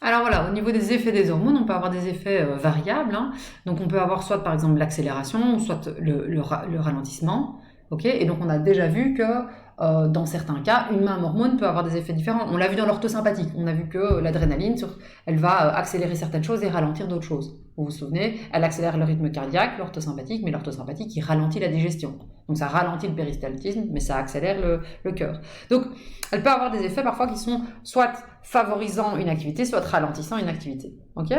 Alors voilà, au niveau des effets des hormones, on peut avoir des effets variables, hein. Donc on peut avoir soit par exemple l'accélération, soit le ralentissement. Ok, et donc on a déjà vu que dans certains cas, une même hormone peut avoir des effets différents. On l'a vu dans l'orthosympathique. On a vu que l'adrénaline, elle va accélérer certaines choses et ralentir d'autres choses. Vous vous souvenez, elle accélère le rythme cardiaque, l'orthosympathique, mais l'orthosympathique, il ralentit la digestion. Donc ça ralentit le péristaltisme, mais ça accélère le cœur. Donc elle peut avoir des effets parfois qui sont soit favorisant une activité, soit ralentissant une activité. Ok?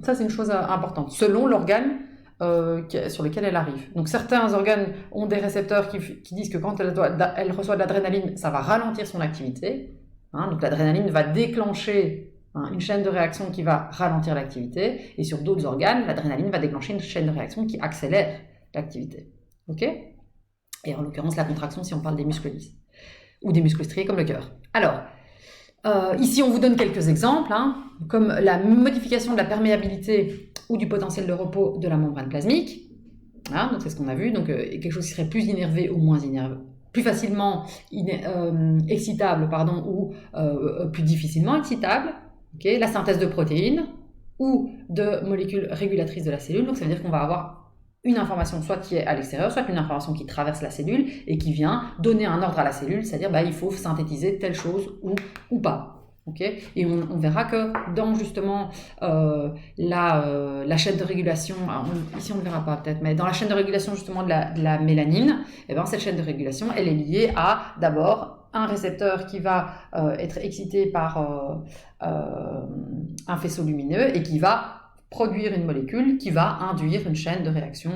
Ça, c'est une chose importante, selon l'organe sur lequel elle arrive. Donc certains organes ont des récepteurs qui disent que quand elle reçoit de l'adrénaline, ça va ralentir son activité. Hein, donc l'adrénaline va déclencher une chaîne de réaction qui va ralentir l'activité. Et sur d'autres organes, l'adrénaline va déclencher une chaîne de réaction qui accélère l'activité. Ok? Et en l'occurrence, la contraction, si on parle des muscles lisses. Ou des muscles striés comme le cœur. Alors, ici, on vous donne quelques exemples, hein, comme la modification de la perméabilité ou du potentiel de repos de la membrane plasmique. Hein, donc c'est ce qu'on a vu. Donc quelque chose qui serait plus innervé ou moins innervé, plus facilement excitable, pardon, ou plus difficilement excitable. Okay, la synthèse de protéines ou de molécules régulatrices de la cellule. Donc ça veut dire qu'on va avoir une information soit qui est à l'extérieur, soit une information qui traverse la cellule et qui vient donner un ordre à la cellule, c'est-à-dire il faut synthétiser telle chose ou pas. Okay, et on verra que dans justement la chaîne de régulation, ici on ne le verra pas peut-être, mais dans la chaîne de régulation justement de la mélanine, et bien cette chaîne de régulation, elle est liée à d'abord un récepteur qui va être excité par un faisceau lumineux et qui va produire une molécule qui va induire une chaîne de réaction.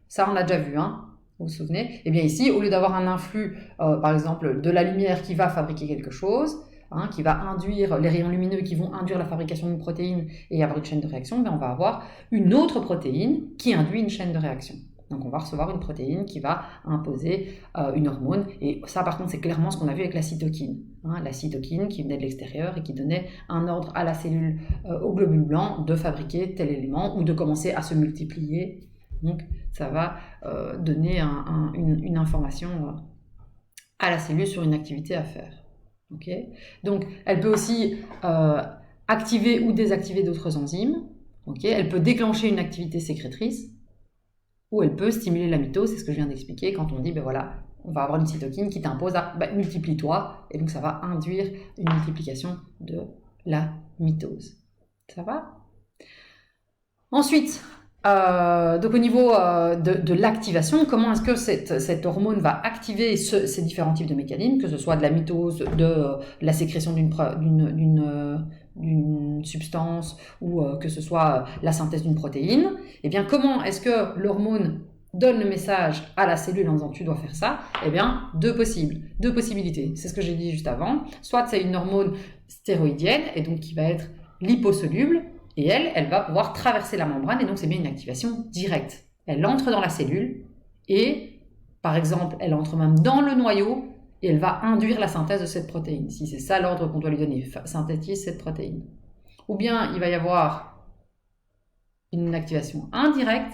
Ça, on l'a déjà vu, hein, vous vous souvenez? Et bien ici, au lieu d'avoir un influx, par exemple, de la lumière qui va fabriquer quelque chose, hein, qui va induire les rayons lumineux qui vont induire la fabrication d'une protéine et avoir une chaîne de réaction, bien on va avoir une autre protéine qui induit une chaîne de réaction. Donc on va recevoir une protéine qui va imposer une hormone. Et ça par contre c'est clairement ce qu'on a vu avec la cytokine. Hein, la cytokine qui venait de l'extérieur et qui donnait un ordre à la cellule, au globule blanc, de fabriquer tel élément ou de commencer à se multiplier. Donc ça va donner une information à la cellule sur une activité à faire. Okay, donc elle peut aussi activer ou désactiver d'autres enzymes. Okay, elle peut déclencher une activité sécrétrice. Ou elle peut stimuler la mitose, c'est ce que je viens d'expliquer, quand on dit, ben voilà, on va avoir une cytokine qui t'impose à multiplie-toi, et donc ça va induire une multiplication de la mitose. Ça va? Ensuite, donc au niveau de l'activation, comment est-ce que cette hormone va activer ces différents types de mécanismes, que ce soit de la mitose, de la sécrétion d'une substance ou que ce soit la synthèse d'une protéine? Eh bien, comment est-ce que l'hormone donne le message à la cellule en disant tu dois faire ça? Eh bien, deux possibilités. C'est ce que j'ai dit juste avant. Soit c'est une hormone stéroïdienne et donc qui va être liposoluble. Et elle va pouvoir traverser la membrane et donc c'est bien une activation directe. Elle entre dans la cellule et, par exemple, elle entre même dans le noyau et elle va induire la synthèse de cette protéine. Si c'est ça l'ordre qu'on doit lui donner, synthétise cette protéine. Ou bien il va y avoir une activation indirecte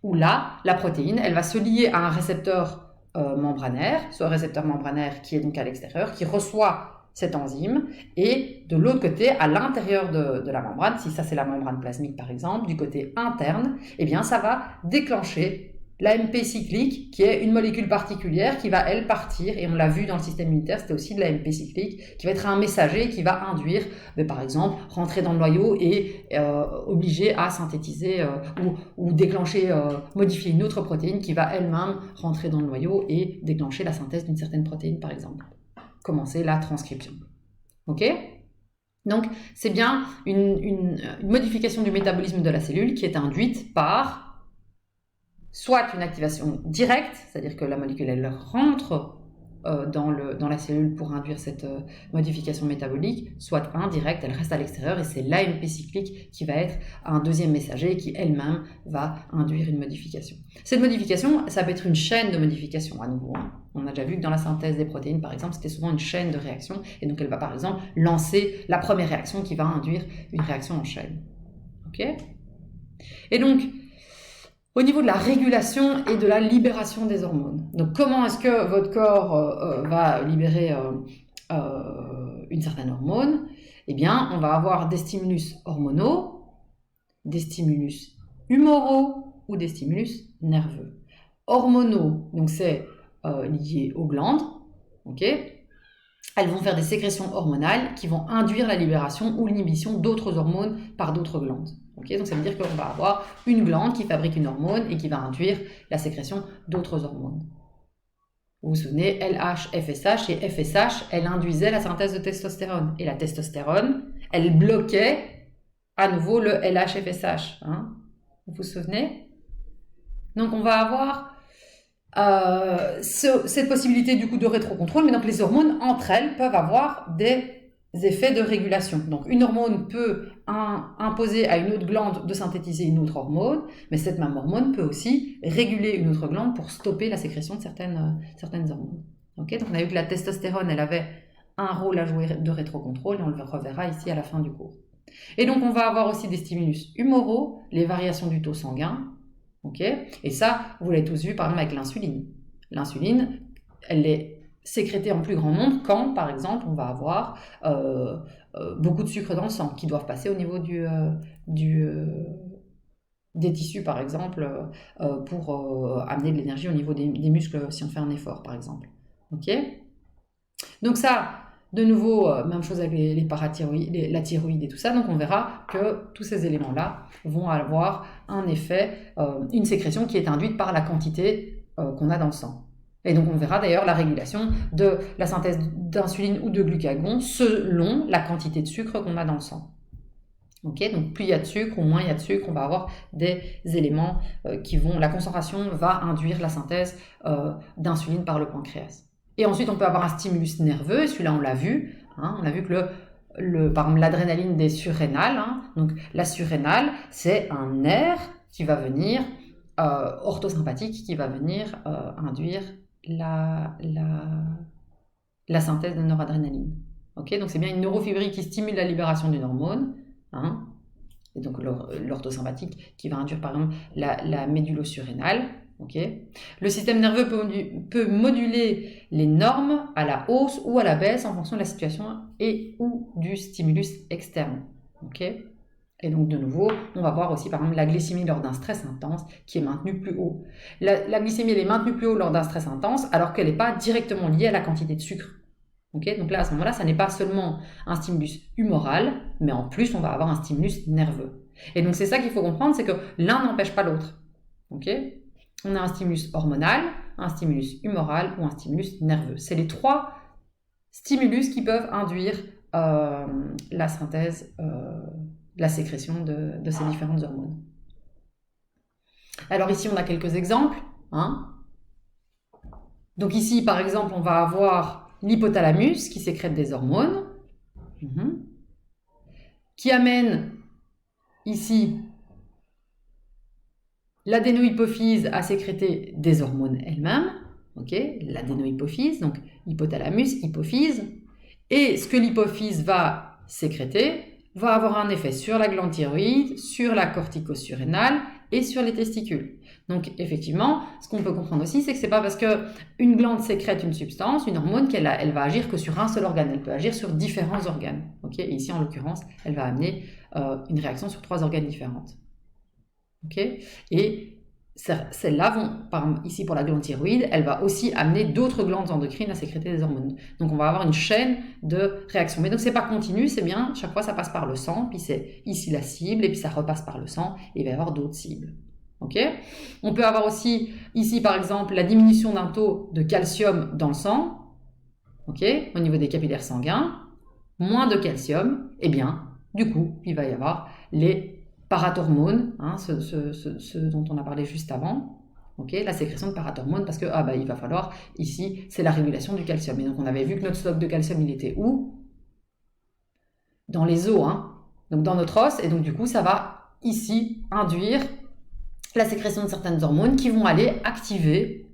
où là, la protéine, elle va se lier à un récepteur membranaire, ce récepteur membranaire qui est donc à l'extérieur, qui reçoit cette enzyme, et de l'autre côté, à l'intérieur de la membrane, si ça c'est la membrane plasmique par exemple, du côté interne, eh bien ça va déclencher l'AMP cyclique, qui est une molécule particulière qui va elle partir, et on l'a vu dans le système immunitaire, c'était aussi de l'AMP cyclique, qui va être un messager qui va induire, par exemple, rentrer dans le noyau et obliger à synthétiser ou déclencher, modifier une autre protéine qui va elle-même rentrer dans le noyau et déclencher la synthèse d'une certaine protéine par exemple. Commencer la transcription. Ok? Donc, c'est bien une modification du métabolisme de la cellule qui est induite par soit une activation directe, c'est-à-dire que la molécule elle rentre dans la cellule pour induire cette modification métabolique, soit indirecte, elle reste à l'extérieur et c'est l'AMP cyclique qui va être un deuxième messager qui elle-même va induire une modification. Cette modification, ça peut être une chaîne de modification à nouveau. On a déjà vu que dans la synthèse des protéines, par exemple, c'était souvent une chaîne de réaction et donc elle va par exemple lancer la première réaction qui va induire une réaction en chaîne. Ok ? Et donc, au niveau de la régulation et de la libération des hormones. Donc, comment est-ce que votre corps va libérer une certaine hormone? Eh bien, on va avoir des stimulus hormonaux, des stimulus humoraux ou des stimulus nerveux. Hormonaux, donc c'est lié aux glandes, ok. Elles vont faire des sécrétions hormonales qui vont induire la libération ou l'inhibition d'autres hormones par d'autres glandes. Okay, donc ça veut dire qu'on va avoir une glande qui fabrique une hormone et qui va induire la sécrétion d'autres hormones. Vous vous souvenez, LH, FSH, et FSH, elle induisait la synthèse de testostérone. Et la testostérone, elle bloquait à nouveau le LH-FSH. Hein, vous vous souvenez? Donc on va avoir cette possibilité du coup de rétrocontrôle, mais donc les hormones entre elles peuvent avoir des effets de régulation. Donc une hormone peut imposer à une autre glande de synthétiser une autre hormone, mais cette même hormone peut aussi réguler une autre glande pour stopper la sécrétion de certaines hormones. Okay, donc on a vu que la testostérone, elle avait un rôle à jouer de rétrocontrôle, et on le reverra ici à la fin du cours. Et donc on va avoir aussi des stimulus humoraux, les variations du taux sanguin. Okay, et ça, vous l'avez tous vu par exemple avec l'insuline. L'insuline, elle est sécrétée en plus grand nombre quand, par exemple, on va avoir beaucoup de sucre dans le sang qui doivent passer au niveau des tissus, par exemple, pour amener de l'énergie au niveau des muscles si on fait un effort, par exemple. Okay, donc ça, de nouveau, même chose avec les parathyroïdes, la thyroïde et tout ça. Donc on verra que tous ces éléments-là vont avoir un effet, une sécrétion qui est induite par la quantité qu'on a dans le sang. Et donc on verra d'ailleurs la régulation de la synthèse d'insuline ou de glucagon selon la quantité de sucre qu'on a dans le sang. Okay, donc plus il y a de sucre ou moins il y a de sucre, on va avoir des éléments qui vont... La concentration va induire la synthèse d'insuline par le pancréas. Et ensuite, on peut avoir un stimulus nerveux, et celui-là, on l'a vu. Hein, on a vu que par exemple, l'adrénaline des surrénales. Hein, donc, la surrénale, c'est un nerf qui va venir, orthosympathique, qui va venir induire la synthèse de noradrénaline. Okay, donc, c'est bien une neurofibrie qui stimule la libération d'une hormone. Hein, et donc, l'orthosympathique qui va induire, par exemple, la médulosurrénale. Okay. Le système nerveux peut moduler les normes à la hausse ou à la baisse en fonction de la situation et ou du stimulus externe. Okay. Et donc de nouveau, on va voir aussi par exemple la glycémie lors d'un stress intense qui est maintenue plus haut. La glycémie elle est maintenue plus haut lors d'un stress intense alors qu'elle n'est pas directement liée à la quantité de sucre. Okay. Donc là à ce moment-là, ça n'est pas seulement un stimulus humoral, mais en plus on va avoir un stimulus nerveux. Et donc c'est ça qu'il faut comprendre, c'est que l'un n'empêche pas l'autre. Okay. On a un stimulus hormonal, un stimulus humoral ou un stimulus nerveux. C'est les trois stimulus qui peuvent induire la synthèse, la sécrétion de ces différentes hormones. Alors ici, on a quelques exemples. Hein. Donc ici, par exemple, on va avoir l'hypothalamus qui sécrète des hormones, qui amène ici l'adénohypophyse a sécrété des hormones elle-même, okay, l'adénohypophyse, donc hypothalamus, hypophyse, et ce que l'hypophyse va sécréter va avoir un effet sur la glande thyroïde, sur la corticosurrénale et sur les testicules. Donc effectivement, ce qu'on peut comprendre aussi, c'est que c'est pas parce qu'une glande sécrète une substance, une hormone, elle va agir que sur un seul organe, elle peut agir sur différents organes. Okay, et ici, en l'occurrence, elle va amener une réaction sur 3 organes différents. Okay, et celles-là vont, ici pour la glande thyroïde, elle va aussi amener d'autres glandes endocrines à sécréter des hormones. Donc on va avoir une chaîne de réactions. Mais donc c'est pas continu, c'est bien, chaque fois ça passe par le sang, puis c'est ici la cible, et puis ça repasse par le sang, et il va y avoir d'autres cibles. Okay, on peut avoir aussi ici par exemple la diminution d'un taux de calcium dans le sang, okay, au niveau des capillaires sanguins, moins de calcium, et bien du coup il va y avoir les parathormones, hein, ce dont on a parlé juste avant, okay, la sécrétion de parathormones, parce que il va falloir, ici, c'est la régulation du calcium. Et donc on avait vu que notre stock de calcium, il était où? Dans les os, hein, donc dans notre os, et donc du coup, ça va ici induire la sécrétion de certaines hormones qui vont aller activer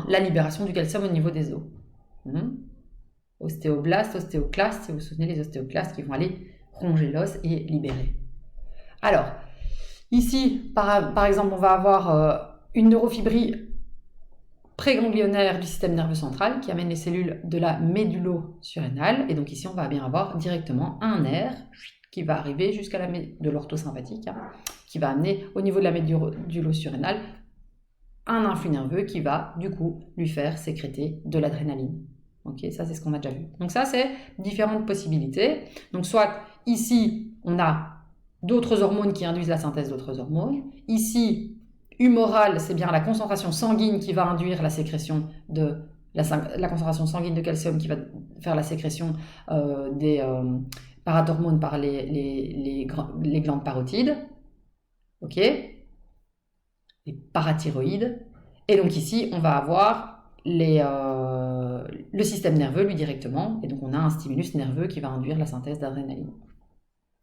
la libération du calcium au niveau des os. Ostéoblastes, ostéoclastes, si vous vous souvenez, les ostéoclastes qui vont aller ronger l'os et libérer. Alors, ici, par exemple, on va avoir une neurofibrie préganglionnaire du système nerveux central qui amène les cellules de la médullo-surrénale. Et donc ici, on va bien avoir directement un nerf qui va arriver jusqu'à de l'orthosympathique, qui va amener au niveau de la médullo-surrénale un influx nerveux qui va du coup lui faire sécréter de l'adrénaline. Ok, ça c'est ce qu'on a déjà vu. Donc ça c'est différentes possibilités. Donc soit ici on a d'autres hormones qui induisent la synthèse d'autres hormones. Ici, humoral, c'est bien la concentration sanguine qui va induire la sécrétion de la concentration sanguine de calcium qui va faire la sécrétion des parathormones par les glandes parotides. Ok, les parathyroïdes. Et donc ici, on va avoir le système nerveux, lui, directement. Et donc, on a un stimulus nerveux qui va induire la synthèse d'adrénaline.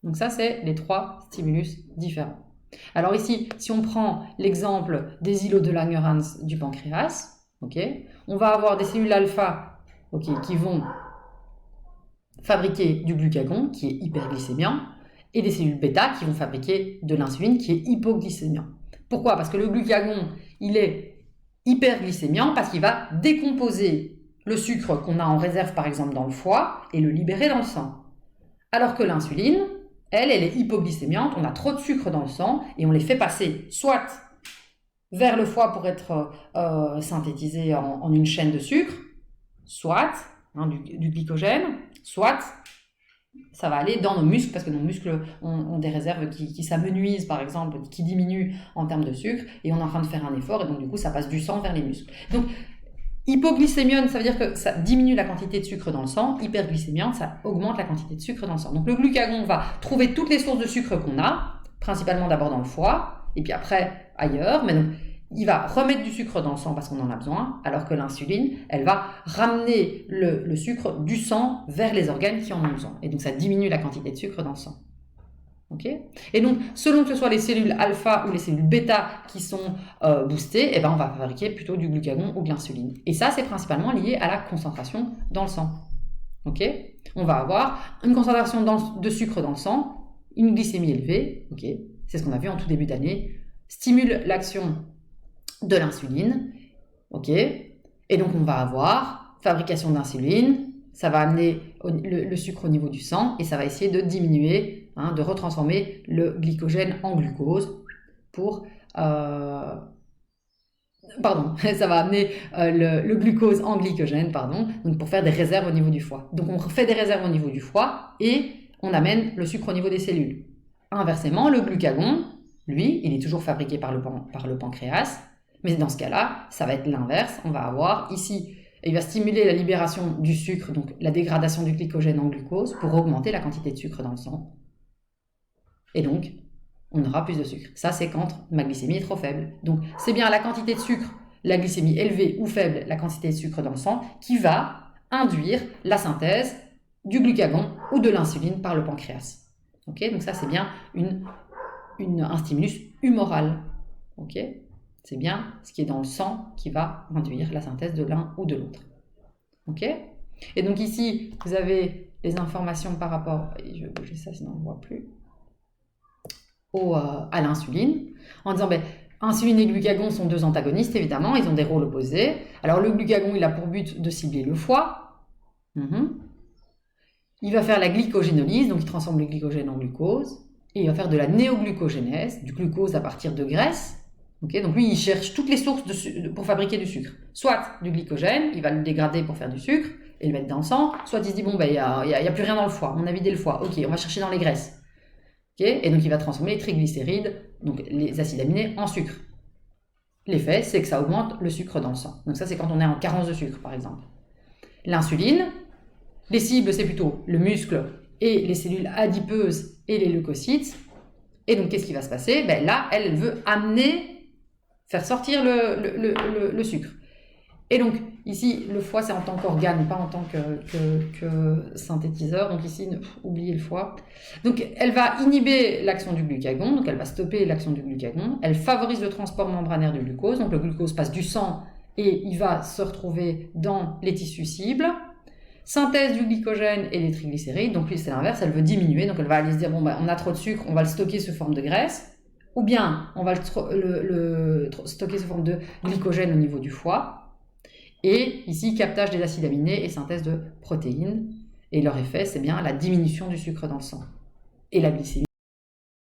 Donc ça, c'est les 3 stimulus différents. Alors ici, si on prend l'exemple des îlots de Langerhans du pancréas, okay, on va avoir des cellules alpha qui vont fabriquer du glucagon, qui est hyperglycémiant, et des cellules bêta qui vont fabriquer de l'insuline, qui est hypoglycémiant. Pourquoi? Parce que le glucagon, il est hyperglycémiant parce qu'il va décomposer le sucre qu'on a en réserve, par exemple, dans le foie, et le libérer dans le sang. Alors que l'insuline, elle est hypoglycémiante, on a trop de sucre dans le sang, et on les fait passer soit vers le foie pour être synthétisé en une chaîne de sucre, soit du glycogène, soit ça va aller dans nos muscles, parce que nos muscles ont des réserves qui s'amenuisent, par exemple, qui diminuent en termes de sucre, et on est en train de faire un effort, et donc du coup, ça passe du sang vers les muscles. Donc, hypoglycémiante, ça veut dire que ça diminue la quantité de sucre dans le sang. Hyperglycémiante, ça augmente la quantité de sucre dans le sang. Donc, le glucagon va trouver toutes les sources de sucre qu'on a, principalement d'abord dans le foie, et puis après ailleurs, mais donc, il va remettre du sucre dans le sang parce qu'on en a besoin, alors que l'insuline, elle va ramener le sucre du sang vers les organes qui en ont besoin. Et donc, ça diminue la quantité de sucre dans le sang. Okay. Et donc, selon que ce soit les cellules alpha ou les cellules bêta qui sont boostées, on va fabriquer plutôt du glucagon ou de l'insuline. Et ça, c'est principalement lié à la concentration dans le sang. Okay. On va avoir une concentration de sucre dans le sang, une glycémie élevée, okay. C'est ce qu'on a vu en tout début d'année, stimule l'action de l'insuline, ok. Et donc on va avoir fabrication d'insuline, ça va amener le sucre au niveau du sang et ça va essayer de diminuer, de retransformer le glycogène en glucose pour ça va amener le glucose en glycogène, donc pour faire des réserves au niveau du foie. Donc on fait des réserves au niveau du foie et on amène le sucre au niveau des cellules. Inversement, le glucagon, lui, il est toujours fabriqué par le pancréas. Mais dans ce cas-là, ça va être l'inverse. On va avoir ici, il va stimuler la libération du sucre, donc la dégradation du glycogène en glucose, pour augmenter la quantité de sucre dans le sang. Et donc, on aura plus de sucre. Ça, c'est quand ma glycémie est trop faible. Donc, c'est bien la quantité de sucre, la glycémie élevée ou faible, la quantité de sucre dans le sang, qui va induire la synthèse du glucagon ou de l'insuline par le pancréas. Okay, donc ça, c'est bien un stimulus humoral. Okay. C'est bien ce qui est dans le sang qui va induire la synthèse de l'un ou de l'autre. Ok? Et donc ici, vous avez les informations par rapport, et je vais bouger ça sinon on ne voit plus, à l'insuline, en disant, insuline et glucagon sont 2 antagonistes, évidemment, ils ont des rôles opposés. Alors le glucagon, il a pour but de cibler le foie. Il va faire la glycogénolyse, donc il transforme le glycogène en glucose, et il va faire de la néoglucogénèse, du glucose à partir de graisse. Okay, donc lui, il cherche toutes les sources pour fabriquer du sucre. Soit du glycogène, il va le dégrader pour faire du sucre et le mettre dans le sang. Soit il se dit, il y a plus rien dans le foie, on a vidé le foie. Ok, on va chercher dans les graisses. Okay, et donc il va transformer les triglycérides, donc les acides aminés, en sucre. L'effet, c'est que ça augmente le sucre dans le sang. Donc ça, c'est quand on est en carence de sucre, par exemple. L'insuline, les cibles, c'est plutôt le muscle et les cellules adipeuses et les leucocytes. Et donc, qu'est-ce qui va se passer? Là, elle veut faire sortir le sucre. Et donc, ici, le foie, c'est en tant qu'organe, pas en tant que synthétiseur. Donc ici, oubliez le foie. Donc, elle va inhiber l'action du glucagon, donc elle va stopper l'action du glucagon. Elle favorise le transport membranaire du glucose, donc le glucose passe du sang et il va se retrouver dans les tissus cibles. Synthèse du glycogène et des triglycérides, donc lui, c'est l'inverse, elle veut diminuer, donc elle va aller se dire, on a trop de sucre, on va le stocker sous forme de graisse. Ou bien, on va le stocker sous forme de glycogène au niveau du foie. Et ici, captage des acides aminés et synthèse de protéines. Et leur effet, c'est bien la diminution du sucre dans le sang et la glycémie.